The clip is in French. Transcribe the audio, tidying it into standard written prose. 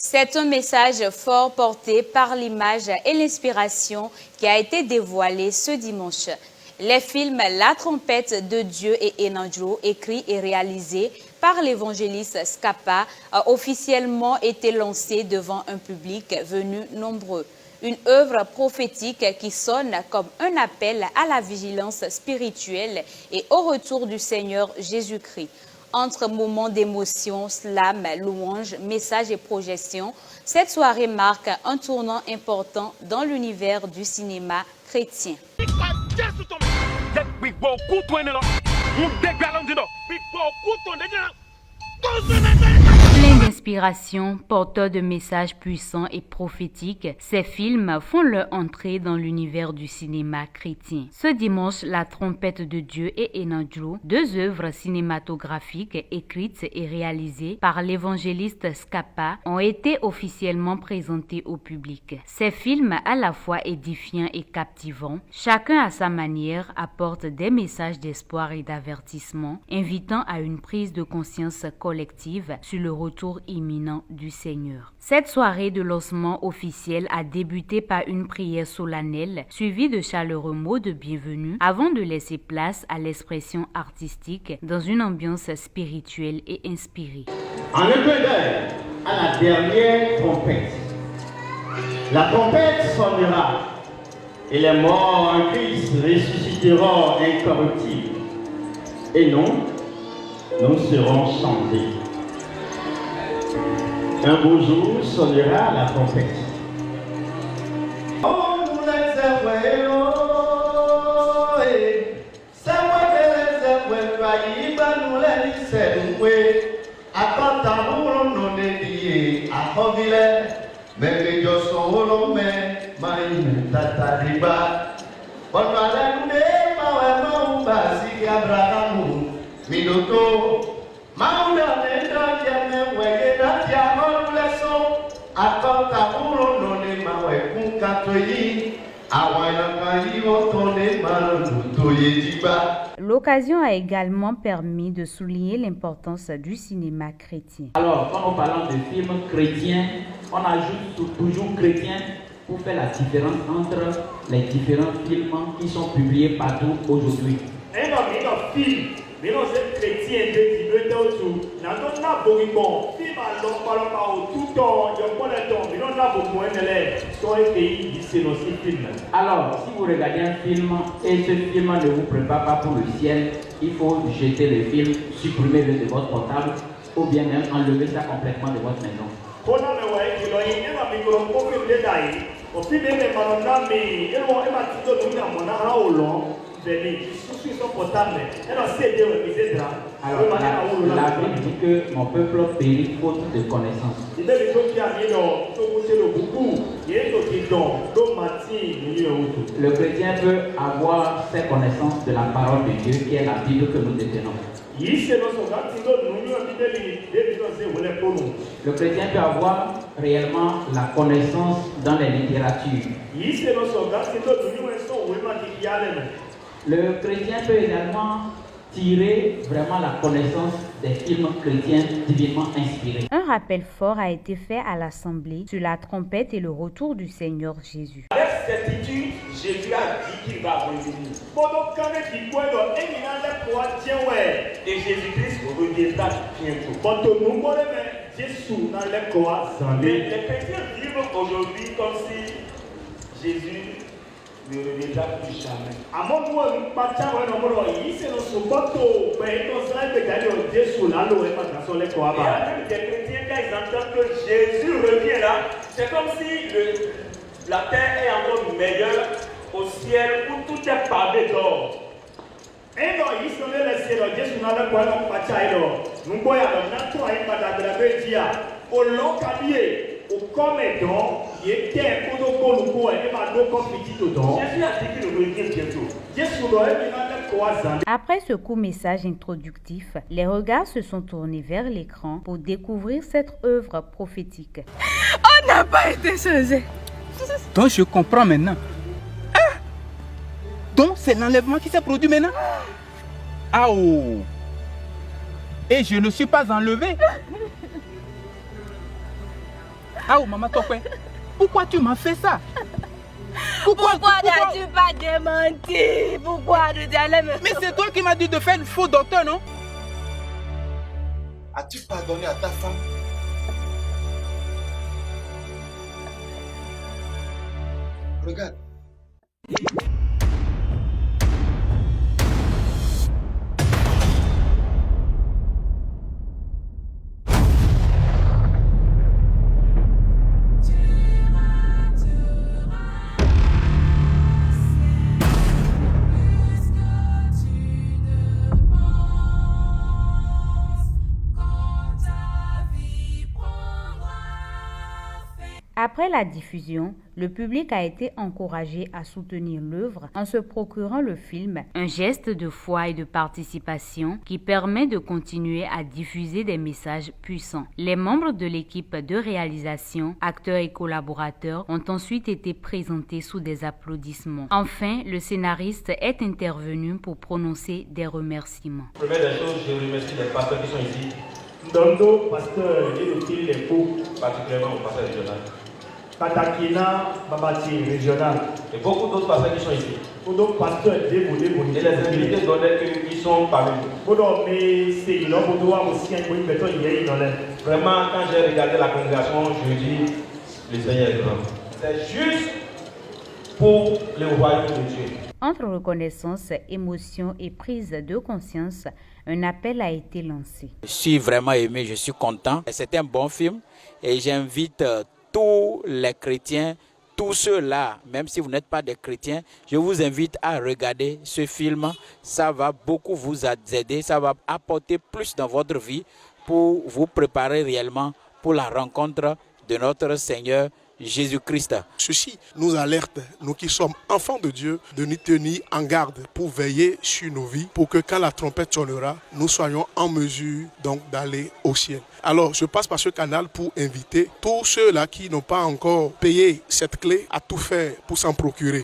C'est un message fort porté par l'image et l'inspiration qui a été dévoilé ce dimanche. Les films La trompette de Dieu et Enandro, écrits et réalisés par l'évangéliste Scapa, a officiellement été lancé devant un public venu nombreux. Une œuvre prophétique qui sonne comme un appel à la vigilance spirituelle et au retour du Seigneur Jésus-Christ. Entre moments d'émotion, slam, louange, message et projection, cette soirée marque un tournant important dans l'univers du cinéma chrétien. Plein d'inspiration, porteur de messages puissants et prophétiques, ces films font leur entrée dans l'univers du cinéma chrétien. Ce dimanche, La trompette de Dieu et Enandro, deux œuvres cinématographiques écrites et réalisées par l'évangéliste Scapa, ont été officiellement présentées au public. Ces films, à la fois édifiants et captivants, chacun à sa manière apporte des messages d'espoir et d'avertissement, invitant à une prise de conscience collective sur le retour imminent du Seigneur. Cette soirée de lancement officiel a débuté par une prière solennelle suivie de chaleureux mots de bienvenue avant de laisser place à l'expression artistique dans une ambiance spirituelle et inspirée. En un clin d'œil à la dernière trompette, la trompette sonnera et les morts en Christ ressusciteront incorruptibles. Et nous serons chantés. Un beau jour sonnera la trompette. Oh, nous les avouons, c'est moi qui les avouons, nous les laissons, à quand t'amour, nous les disons, à Roville, mais les gens sont au mais maïm, tata riba. Bon, allez, nous, basi, Abraham, Minoto. L'occasion a également permis de souligner l'importance du cinéma chrétien. Alors, quand nous parlons de films chrétiens, on ajoute toujours chrétien pour faire la différence entre les différents films qui sont publiés partout aujourd'hui. Mais non, c'est chrétien de Dieu, tout. N'a pas n'a pas bon. Si ma langue parle pas au tout temps, je prends le temps. Mais non, n'a pas bon élève. Soit un pays, c'est nos films. Alors, si vous regardez un film et ce film ne vous prépare pas pour le ciel, il faut jeter le film, supprimer-le de votre portable ou bien même enlever ça complètement de votre maison. On a le ouais, qui l'a eu, ma micro pour le détail. Au fil des malhonnêtes, mais elle m'a dit que nous avons un long. Alors, la Bible dit que mon peuple périt faute de connaissance. Le chrétien peut avoir ses connaissances de la parole de Dieu qui est la Bible que nous détenons. Le chrétien peut avoir réellement la connaissance dans les littératures. Le chrétien peut également tirer vraiment la connaissance des films chrétiens divinement inspirés. Un rappel fort a été fait à l'Assemblée sur la trompette et le retour du Seigneur Jésus. Avec certitude, Jésus a dit qu'il va revenir. Et Jésus-Christ reviendra bientôt. Les chrétiens vivent aujourd'hui comme si Jésus ne reviendra plus jamais. Et même des chrétiens, quand ils entendent que Jésus revient là, c'est comme si la terre est encore meilleure au ciel où tout est pavé d'or. Et non, ils sont les cieux, Jésus n'a pas de nous voyons notre au long cabier, au comédon, il était un peu de colombo et ma dos comme petit dedans. Jésus a dit qu'il revient bientôt. Jésus doit être. Après ce court message introductif, les regards se sont tournés vers l'écran pour découvrir cette œuvre prophétique. On n'a pas été changé. Donc je comprends maintenant. Ah! Donc c'est l'enlèvement qui s'est produit maintenant. Ah oh! Et je ne suis pas enlevé. Ah, oh, maman Tokwe, pourquoi tu m'as fait ça? Pourquoi n'as-tu pas démenti? Pourquoi tu allais me... Mais c'est toi qui m'as dit de faire le faux docteur, non? As-tu pardonné à ta femme? Regarde. Après la diffusion, le public a été encouragé à soutenir l'œuvre en se procurant le film, un geste de foi et de participation qui permet de continuer à diffuser des messages puissants. Les membres de l'équipe de réalisation, acteurs et collaborateurs ont ensuite été présentés sous des applaudissements. Enfin, le scénariste est intervenu pour prononcer des remerciements. Première des choses, je remercie les pasteurs qui sont ici, Ndondo, pasteur et le fil des faux. particulièrement au pasteur régional. Katakina, Babati, régional. Et beaucoup d'autres pasteurs qui sont ici. Odo, pasteur, Debo, Et les invités d'honneur qui sont parmi nous. Odo, mais c'est il a aussi un peu de béton, il y a une honneur. Vraiment, quand j'ai regardé la congrégation, je dis, le Seigneur est grand. C'est juste pour le royaume de Dieu. Entre reconnaissance, émotion et prise de conscience, un appel a été lancé. Je suis vraiment aimé, je suis content. C'est un bon film et j'invite tous les chrétiens, tous ceux-là, même si vous n'êtes pas des chrétiens, je vous invite à regarder ce film. Ça va beaucoup vous aider, ça va apporter plus dans votre vie pour vous préparer réellement pour la rencontre de notre Seigneur Jésus-Christ. Ceci nous alerte, nous qui sommes enfants de Dieu, de nous tenir en garde pour veiller sur nos vies, pour que quand la trompette sonnera, nous soyons en mesure donc d'aller au ciel. Alors, je passe par ce canal pour inviter tous ceux-là qui n'ont pas encore payé cette clé à tout faire pour s'en procurer.